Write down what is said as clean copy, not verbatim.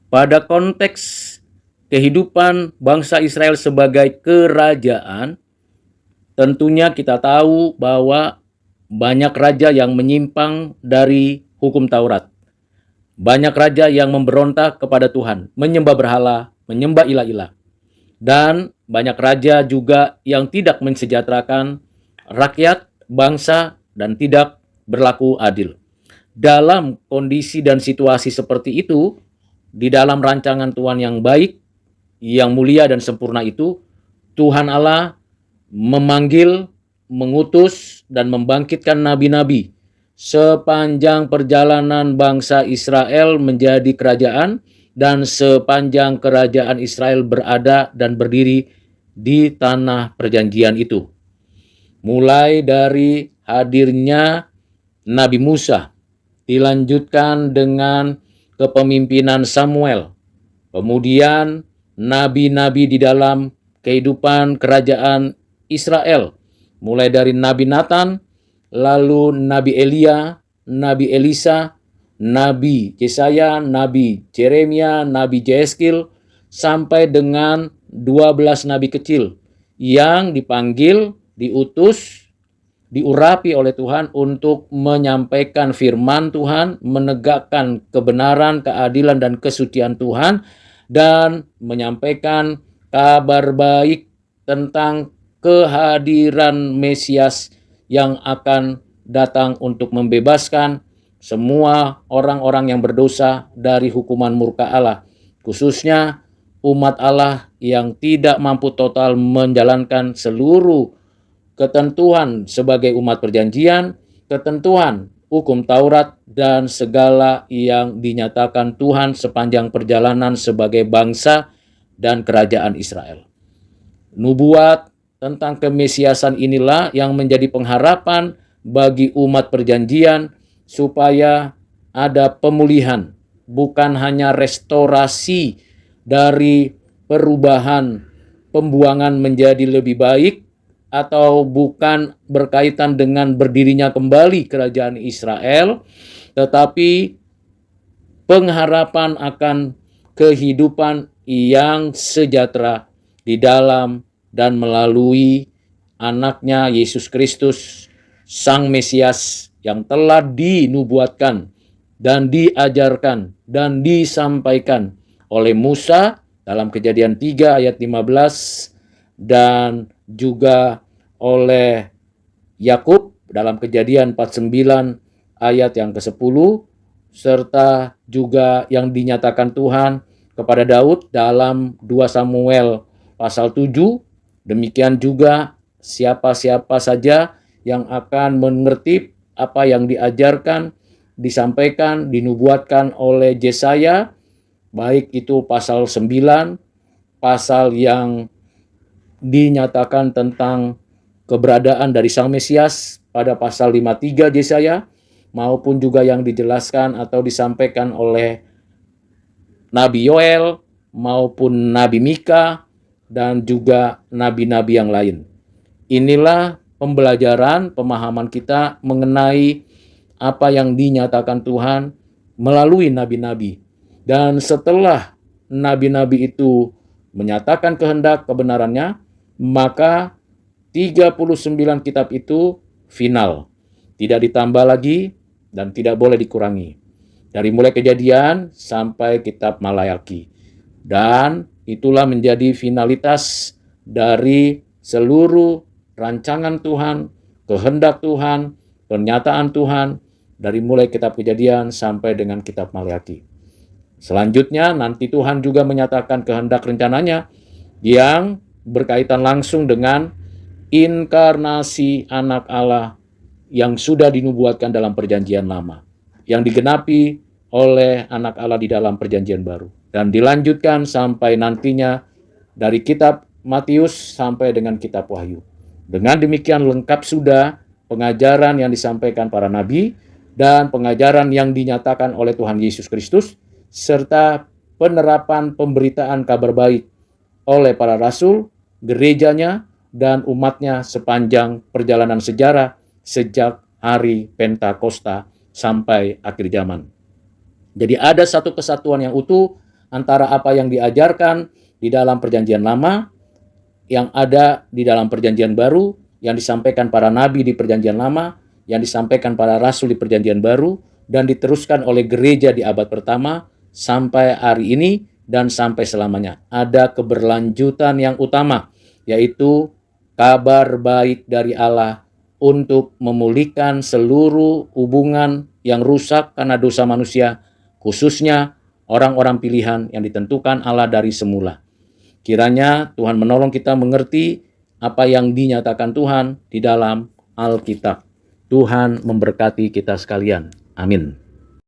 Pada konteks kehidupan bangsa Israel sebagai kerajaan, tentunya kita tahu bahwa banyak raja yang menyimpang dari hukum Taurat. Banyak raja yang memberontak kepada Tuhan, menyembah berhala, menyembah ilah-ilah. Dan banyak raja juga yang tidak mensejahterakan rakyat, bangsa, dan tidak berlaku adil. Dalam kondisi dan situasi seperti itu, di dalam rancangan Tuhan yang baik, yang mulia dan sempurna itu, Tuhan Allah memanggil, mengutus, dan membangkitkan nabi-nabi sepanjang perjalanan bangsa Israel menjadi kerajaan dan sepanjang kerajaan Israel berada dan berdiri di tanah perjanjian itu. Mulai dari hadirnya Nabi Musa, dilanjutkan dengan kepemimpinan Samuel, kemudian nabi-nabi di dalam kehidupan kerajaan Israel, mulai dari Nabi Nathan, lalu Nabi Elia, Nabi Elisa, Nabi Yesaya, Nabi Jeremia, Nabi Yehezkiel, sampai dengan 12 nabi kecil yang dipanggil, diutus, diurapi oleh Tuhan untuk menyampaikan firman Tuhan, menegakkan kebenaran, keadilan, dan kesucian Tuhan, dan menyampaikan kabar baik tentang kehadiran Mesias yang akan datang untuk membebaskan semua orang-orang yang berdosa dari hukuman murka Allah, khususnya umat Allah yang tidak mampu total menjalankan seluruh ketentuan sebagai umat perjanjian, ketentuan hukum Taurat, dan segala yang dinyatakan Tuhan sepanjang perjalanan sebagai bangsa dan kerajaan Israel. Nubuat tentang kemesiasan inilah yang menjadi pengharapan bagi umat perjanjian supaya ada pemulihan, bukan hanya restorasi dari perubahan pembuangan menjadi lebih baik, atau bukan berkaitan dengan berdirinya kembali kerajaan Israel, tetapi pengharapan akan kehidupan yang sejahtera di dalam dan melalui anaknya Yesus Kristus, Sang Mesias yang telah dinubuatkan dan diajarkan dan disampaikan oleh Musa dalam Kejadian 3 ayat 15 dan juga oleh Yakub dalam Kejadian 49 ayat yang ke-10, serta juga yang dinyatakan Tuhan kepada Daud dalam 2 Samuel pasal 7. Demikian juga siapa-siapa saja yang akan mengerti apa yang diajarkan, disampaikan, dinubuatkan oleh Yesaya, baik itu pasal 9, pasal yang dinyatakan tentang keberadaan dari Sang Mesias pada pasal 53 Yesaya, maupun juga yang dijelaskan atau disampaikan oleh Nabi Yoel maupun Nabi Mika dan juga nabi-nabi yang lain. Inilah pembelajaran, pemahaman kita mengenai apa yang dinyatakan Tuhan melalui nabi-nabi. Dan setelah nabi-nabi itu menyatakan kehendak kebenarannya, maka 39 kitab itu final. Tidak ditambah lagi dan tidak boleh dikurangi. Dari mulai Kejadian sampai kitab Malayaki. Dan itulah menjadi finalitas dari seluruh rancangan Tuhan, kehendak Tuhan, pernyataan Tuhan, dari mulai kitab Kejadian sampai dengan kitab Malayaki. Selanjutnya nanti Tuhan juga menyatakan kehendak rencananya yang berkaitan langsung dengan inkarnasi anak Allah yang sudah dinubuatkan dalam perjanjian lama, yang digenapi oleh anak Allah di dalam perjanjian baru. Dan dilanjutkan sampai nantinya dari kitab Matius sampai dengan kitab Wahyu. Dengan demikian lengkap sudah pengajaran yang disampaikan para nabi dan pengajaran yang dinyatakan oleh Tuhan Yesus Kristus, serta penerapan pemberitaan kabar baik oleh para rasul, gerejanya, dan umatnya sepanjang perjalanan sejarah sejak hari Pentakosta sampai akhir zaman. Jadi ada satu kesatuan yang utuh antara apa yang diajarkan di dalam Perjanjian Lama, yang ada di dalam Perjanjian Baru, yang disampaikan para nabi di Perjanjian Lama, yang disampaikan para rasul di Perjanjian Baru, dan diteruskan oleh gereja di abad pertama sampai hari ini dan sampai selamanya. Ada keberlanjutan yang utama, yaitu kabar baik dari Allah untuk memulihkan seluruh hubungan yang rusak karena dosa manusia, khususnya orang-orang pilihan yang ditentukan Allah dari semula. Kiranya Tuhan menolong kita mengerti apa yang dinyatakan Tuhan di dalam Alkitab. Tuhan memberkati kita sekalian. Amin.